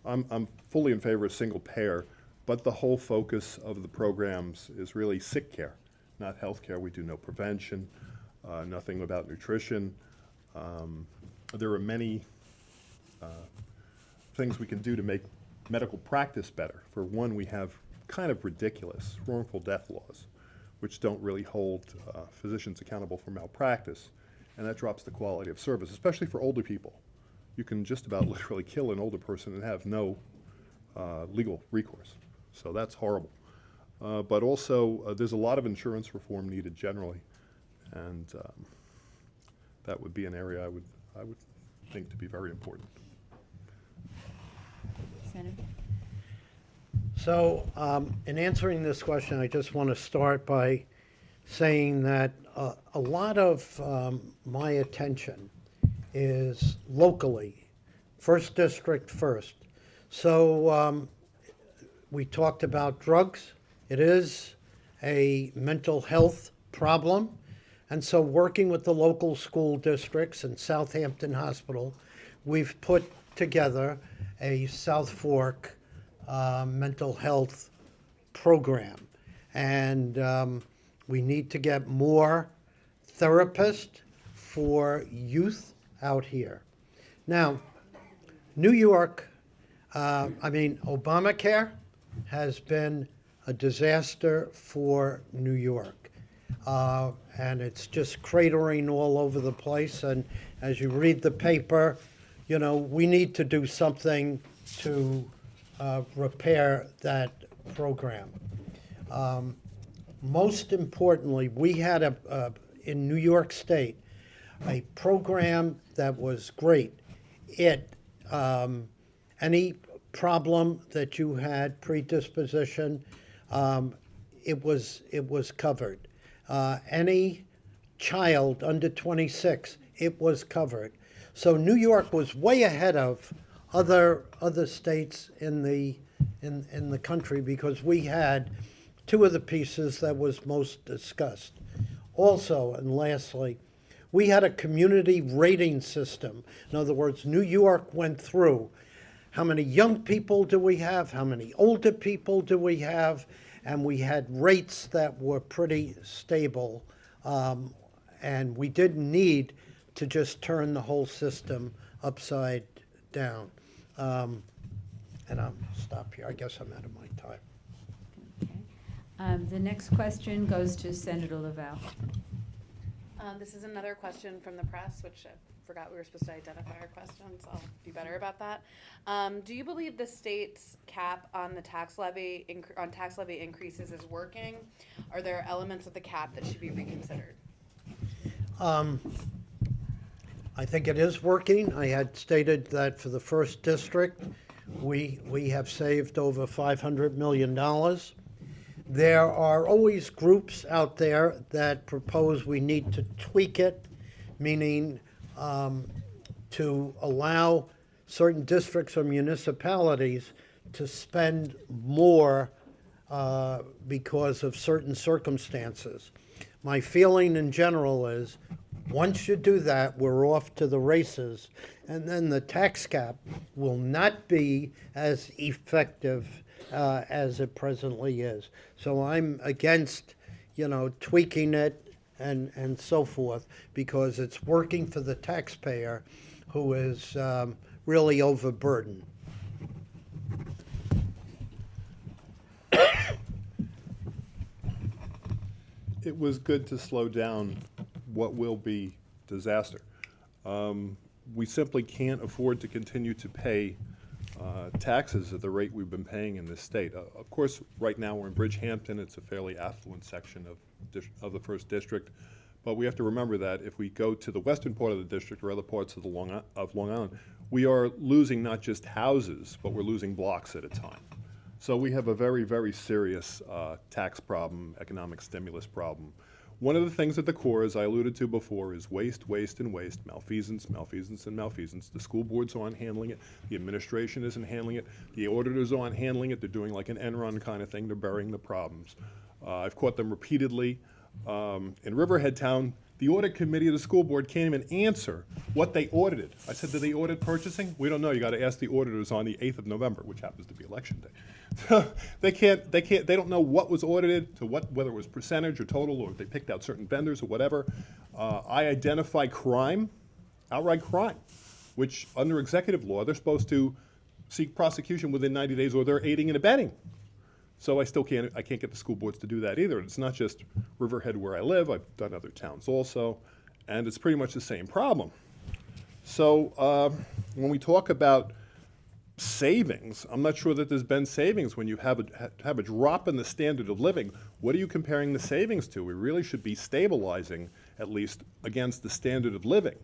I'm fully in favor of single payer, but the whole focus of the programs is really sick care, not health care. We do no prevention, nothing about nutrition. There are many things we can do to make medical practice better. For one, we have kind of ridiculous wrongful death laws, which don't really hold physicians accountable for malpractice, and that drops the quality of service, especially for older people. You can just about literally kill an older person and have no legal recourse. So that's horrible. But also, there's a lot of insurance reform needed generally, and that would be an area I would think to be very important. Senator? So, in answering this question, I just want to start by saying that a lot of my attention is locally, first district first. So we talked about drugs. It is a mental health problem. And so working with the local school districts and Southampton Hospital, we've put together a South Fork mental health program. And we need to get more therapists for youth out here. Now, New York, Obamacare has been a disaster for New York. And it's just cratering all over the place. And as you read the paper, you know, we need to do something to repair that program. Most importantly, we had in New York State, a program that was great. Any problem that you had, predisposition, it was covered. Any child under 26, it was covered. So New York was way ahead of other states in the country because we had two of the pieces that was most discussed. Also, and lastly, we had a community rating system. In other words, New York went through how many young people do we have, how many older people do we have, and we had rates that were pretty stable. And we didn't need to just turn the whole system upside down. And I'll stop here. I guess I'm out of my time. Okay. The next question goes to Senator LaValle. This is another question from the press, which I forgot we were supposed to identify our questions. I'll be better about that. Do you believe the state's cap on the tax levy increases is working? Are there elements of the cap that should be reconsidered? I think it is working. I had stated that for the first district, we have saved over $500 million. There are always groups out there that propose we need to tweak it, meaning to allow certain districts or municipalities to spend more because of certain circumstances. My feeling in general is once you do that, we're off to the races, and then the tax cap will not be as effective as it presently is. So I'm against, tweaking it and so forth, because it's working for the taxpayer who is really overburdened. It was good to slow down what will be disaster. We simply can't afford to continue to pay taxes at the rate we've been paying in this state. Of course, right now we're in Bridgehampton. It's a fairly affluent section of the first district. But we have to remember that if we go to the western part of the district or other parts of Long Island, we are losing not just houses, but we're losing blocks at a time. So we have a very, very serious tax problem, economic stimulus problem. One of the things at the core, as I alluded to before, is waste, waste, and waste, malfeasance, malfeasance, and malfeasance. The school boards aren't handling it. The administration isn't handling it. The auditors aren't handling it. They're doing like an end-run kind of thing. They're burying the problems. I've caught them repeatedly. In Riverhead Town, The audit committee of the school board can't even answer what they audited. I said, did they audit purchasing? We don't know. You got to ask the auditors on the 8th of November, which happens to be election day. They don't know what was audited, to whether it was percentage or total, or if they picked out certain vendors or whatever. I identify crime, outright crime, which under executive law, they're supposed to seek prosecution within 90 days or they're aiding and abetting. So I can't get the school boards to do that either. It's not just Riverhead where I live, I've done other towns also, and it's pretty much the same problem. So when we talk about savings, I'm not sure that there's been savings when you have a drop in the standard of living. What are you comparing the savings to? We really should be stabilizing, at least, against the standard of living.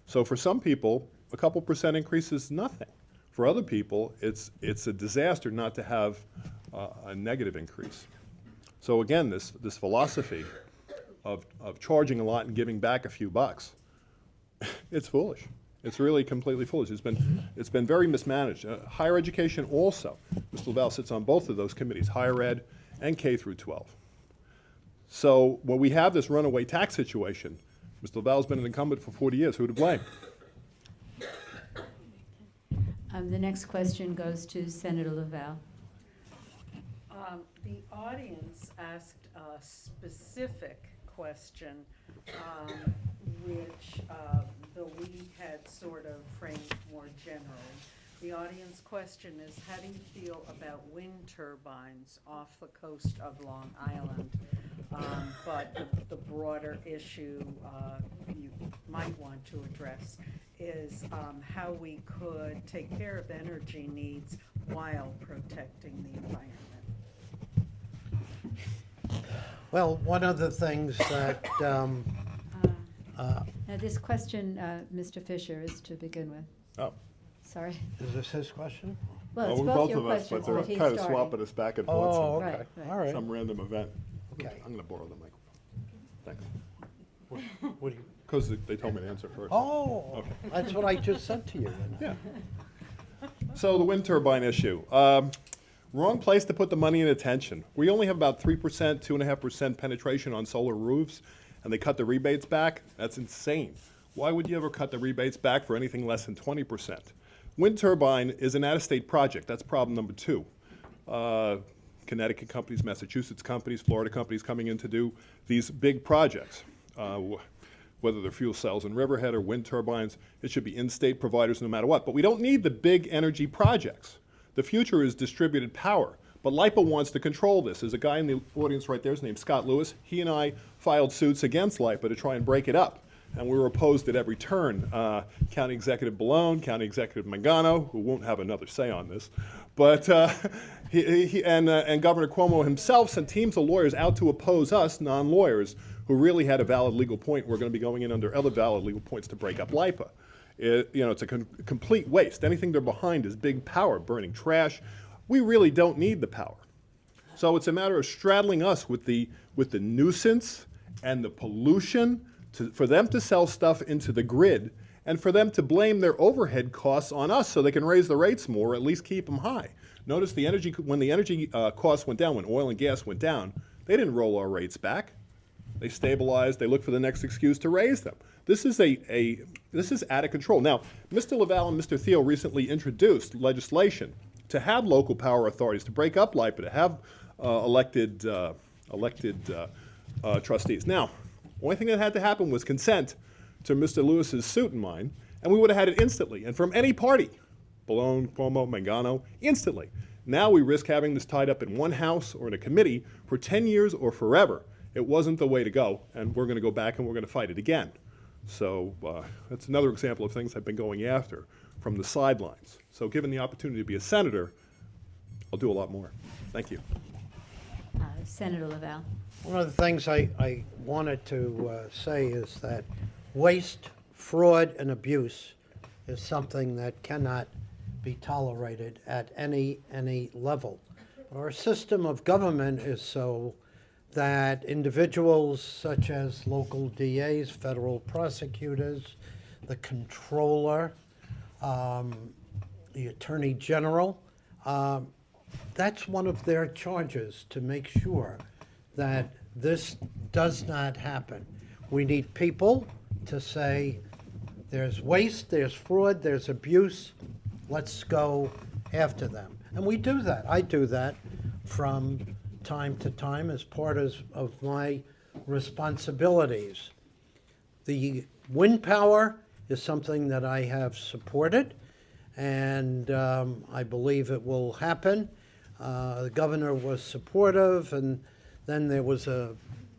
So for some people, a couple % increase is nothing. For other people, it's a disaster not to have a negative increase. So again, this philosophy of charging a lot and giving back a few bucks, it's foolish. It's really completely foolish. It's been very mismanaged. Higher education also. Mr. LaValle sits on both of those committees, higher ed and K through 12. So when we have this runaway tax situation, Mr. LaValle's been an incumbent for 40 years. Who to blame? The next question goes to Senator LaValle. The audience asked a specific question, which the league had sort of framed more generally. The audience question is, how do you feel about wind turbines off the coast of Long Island? But the broader issue you might want to address is how we could take care of energy needs while protecting the environment. Well, one of the things that, Now, this question, Mr. Fisher, is to begin with. Oh. Sorry. is this his question? Well, it's we're both your of us, questions, but but they're he's kind of starting. swapping us back and forth. Oh, Right, okay, right. all right. Some random event. Okay. I'm going to borrow the microphone. Thanks. What do you? Because they told me to answer first. Oh, Okay. that's what I just said to you. Yeah. So the wind turbine issue. Wrong place to put the money and attention. We only have about 3%, 2.5% penetration on solar roofs, and they cut the rebates back. That's insane. Why would you ever cut the rebates back for anything less than 20%? Wind turbine is an out-of-state project. That's problem number 2. Connecticut companies, Massachusetts companies, Florida companies coming in to do these big projects. Whether they're fuel cells in Riverhead or wind turbines, it should be in-state providers no matter what. But we don't need the big energy projects. The future is distributed power. But LIPA wants to control this. There's a guy in the audience right there, his name's Scott Lewis. He and I filed suits against LIPA to try and break it up. And we were opposed at every turn. County Executive Ballone, County Executive Mangano, who won't have another say on this, but and Governor Cuomo himself sent teams of lawyers out to oppose us, non-lawyers, who really had a valid legal point. We're going to be going in under other valid legal points to break up LIPA. It's a complete waste. Anything they're behind is big power, burning trash. We really don't need the power. So it's a matter of straddling us with the nuisance and the pollution for them to sell stuff into the grid and for them to blame their overhead costs on us so they can raise the rates more or at least keep them high. Notice when the energy costs went down, when oil and gas went down, they didn't roll our rates back. They stabilized. They looked for the next excuse to raise them. This is this is out of control. Now, Mr. LaValle and Mr. Thiel recently introduced legislation to have local power authorities, to break up LIPA, to have elected trustees. Now, the only thing that had to happen was consent to Mr. Lewis's suit and mine, and we would have had it instantly, and from any party, Ballone, Cuomo, Mangano, instantly. Now we risk having this tied up in one house or in a committee for 10 years or forever. It wasn't the way to go, and we're going to go back and we're going to fight it again. So that's another example of things I've been going after from the sidelines. So given the opportunity to be a senator, I'll do a lot more. Thank you. Senator LaValle. One of the things I wanted to say is that waste, fraud, and abuse is something that cannot be tolerated at any level. Our system of government is so that individuals such as local DAs, federal prosecutors, the controller, the attorney general, that's one of their charges, to make sure that this does not happen. We need people to say, there's waste, there's fraud, there's abuse, let's go after them. And we do that. I do that from time to time as part of my responsibilities. The wind power is something that I have supported, and I believe it will happen. The governor was supportive, and then there was a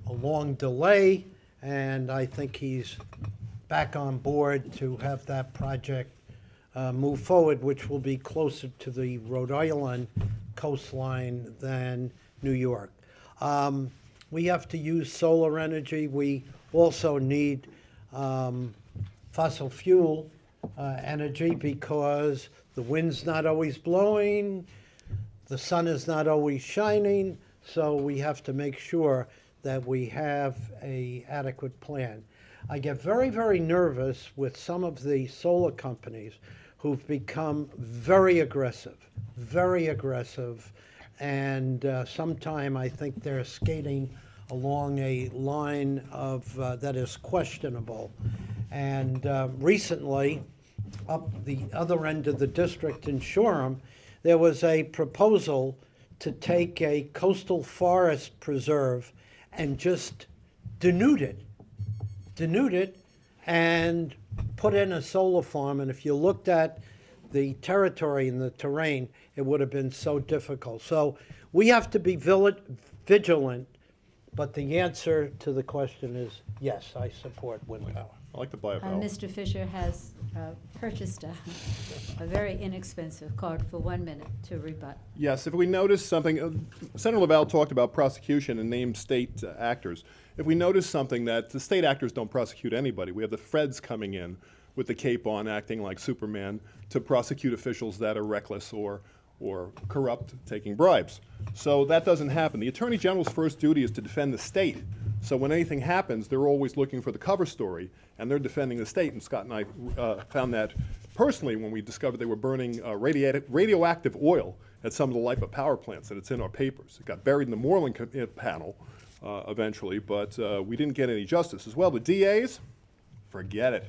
long delay, and I think he's back on board to have that project move forward, which will be closer to the Rhode Island coastline than New York. We have to use solar energy. We also need fossil fuel energy because the wind's not always blowing, the sun is not always shining, so we have to make sure that we have an adequate plan. I get very, very nervous with some of the solar companies who've become very aggressive, and sometime I think they're skating along a line of that is questionable. And recently, up the other end of the district in Shoreham, there was a proposal to take a coastal forest preserve and just denude it and put in a solar farm. And if you looked at the territory and the terrain, it would have been so difficult. So we have to be vigilant, but the answer to the question is yes, I support wind power. I like the biopower. Mr. Fisher has purchased a very inexpensive card for 1 minute to rebut. Yes, if we notice something, Senator LaValle talked about prosecution and named state actors. If we notice something that the state actors don't prosecute anybody, we have the feds coming in with the cape on, acting like Superman, to prosecute officials that are reckless or corrupt, taking bribes. So that doesn't happen. The Attorney General's first duty is to defend the state. So when anything happens, they're always looking for the cover story, and they're defending the state. And Scott and I found that personally when we discovered they were burning radioactive oil at some of the LIPA power plants, and it's in our papers. It got buried in the Moreland panel eventually, but we didn't get any justice. As well, the DAs, forget it.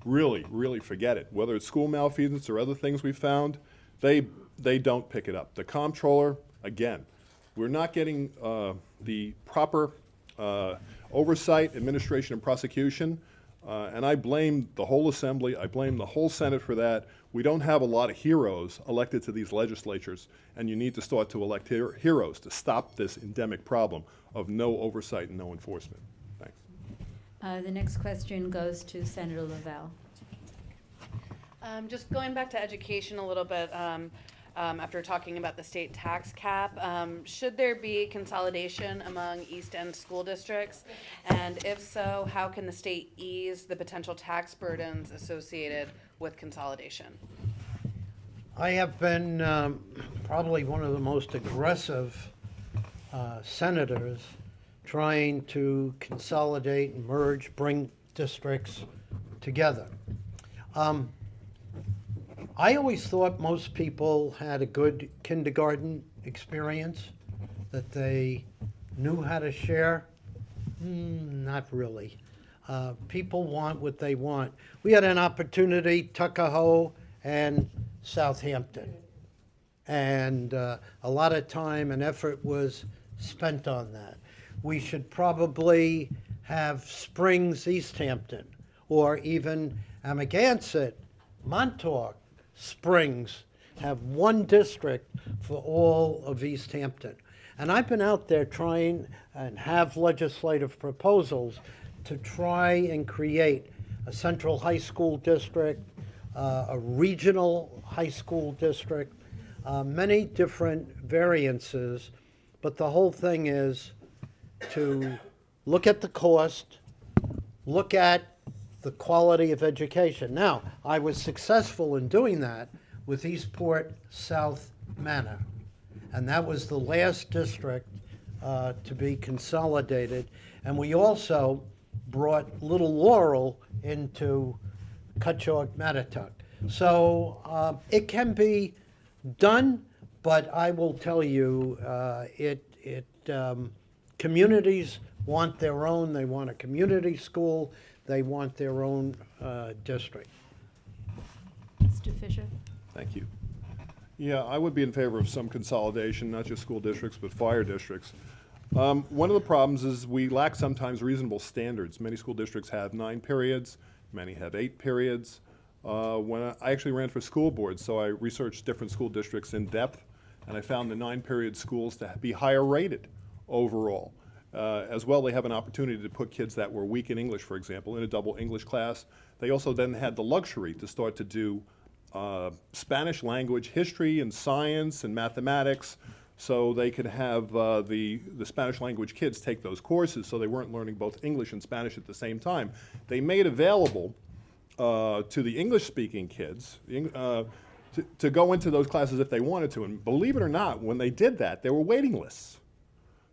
Really, really forget it. Whether it's school malfeasance or other things we found, they don't pick it up. The comptroller, again, we're not getting the proper oversight, administration, and prosecution, and I blame the whole Assembly, I blame the whole Senate for that. We don't have a lot of heroes elected to these legislatures, and you need to start to elect heroes to stop this endemic problem of no oversight and no enforcement. Thanks. The next question goes to Senator LaValle. Just going back to education a little bit, after talking about the state tax cap, should there be consolidation among East End school districts? And if so, how can the state ease the potential tax burdens associated with consolidation? I have been probably one of the most aggressive senators trying to consolidate, merge, bring districts together. I always thought most people had a good kindergarten experience, that they knew how to share. Not really. People want what they want. We had an opportunity, Tuckahoe and Southampton, and a lot of time and effort was spent on that. We should probably have Springs, East Hampton, or even Amagansett, Montauk, Springs, have one district for all of East Hampton. And I've been out there trying and have legislative proposals to try and create a central high school district, a regional high school district, many different variances, but the whole thing is to look at the cost, look at the quality of education. Now, I was successful in doing that with Eastport South Manor, and that was the last district to be consolidated. And we also brought Little Laurel into Cutchogue-Mattituck. So it can be done, but I will tell you, communities want their own, they want a community school, they want their own district. Mr. Fisher? Thank you. Yeah, I would be in favor of some consolidation, not just school districts, but fire districts. One of the problems is we lack sometimes reasonable standards. Many school districts have 9 periods, many have 8 periods. When I actually ran for school board, so I researched different school districts in depth, and I found the 9-period schools to be higher rated overall. As well, they have an opportunity to put kids that were weak in English, for example, in a double English class. They also then had the luxury to start to do Spanish language, history, and science, and mathematics, so they could have the Spanish language kids take those courses, so they weren't learning both English and Spanish at the same time. They made available to the English-speaking kids to go into those classes if they wanted to, and believe it or not, when they did that, there were waiting lists.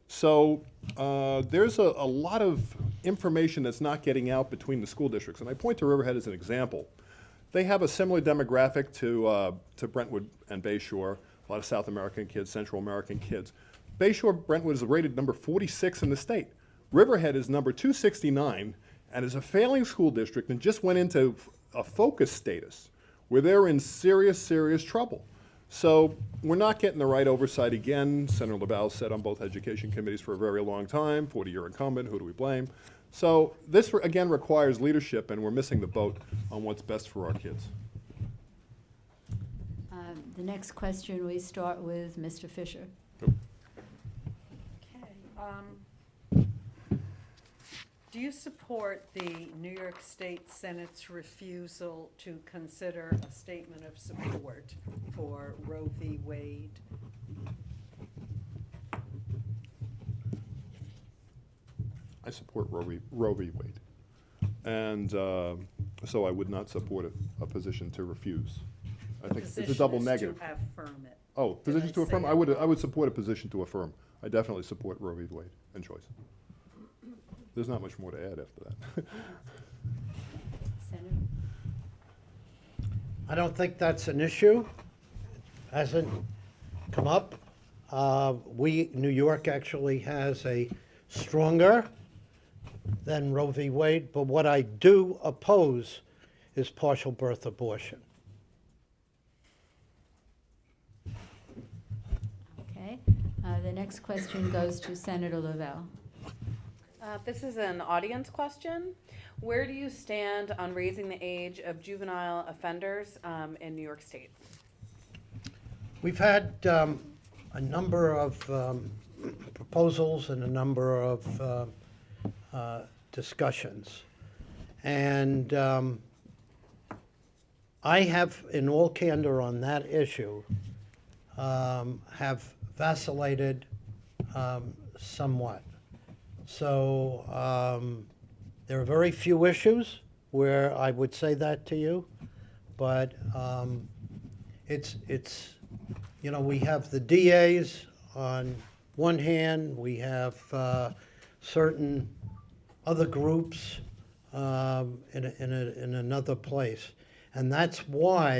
So there's a lot of information that's not getting out between the school districts, and I point to Riverhead as an example. They have a similar demographic to Brentwood and Bayshore, a lot of South American kids, Central American kids. Bayshore Brentwood is rated number 46 in the state. Riverhead is number 269 and is a failing school district and just went into a focus status where they're in serious, serious trouble. So we're not getting the right oversight again. Senator LaValle sat on both education committees for a very long time, 40-year incumbent, who do we blame? So this, again, requires leadership, and we're missing the boat on what's best for our kids. The next question, we start with Mr. Fisher. Okay. Do you support the New York State Senate's refusal to consider a statement of support for Roe v. Wade? I support Roe v. Wade. And so I would not support a position to refuse. I think it's a double negative. Position is to affirm it. Oh, Did position I to affirm? say I it? would support a position to affirm. I definitely support Roe v. Wade and choice. There's not much more to add after that. Senator? I don't think that's an issue. Hasn't come up. New York actually has a stronger than Roe v. Wade, but what I do oppose is partial birth abortion. Okay. The next question goes to Senator LaValle. This is an audience question. Where do you stand on raising the age of juvenile offenders in New York State? We've had a number of proposals and a number of discussions. And I have, in all candor on that issue, have vacillated somewhat. So there are very few issues where I would say that to you, but it's we have the DAs on one hand, we have certain other groups in another place, and that's why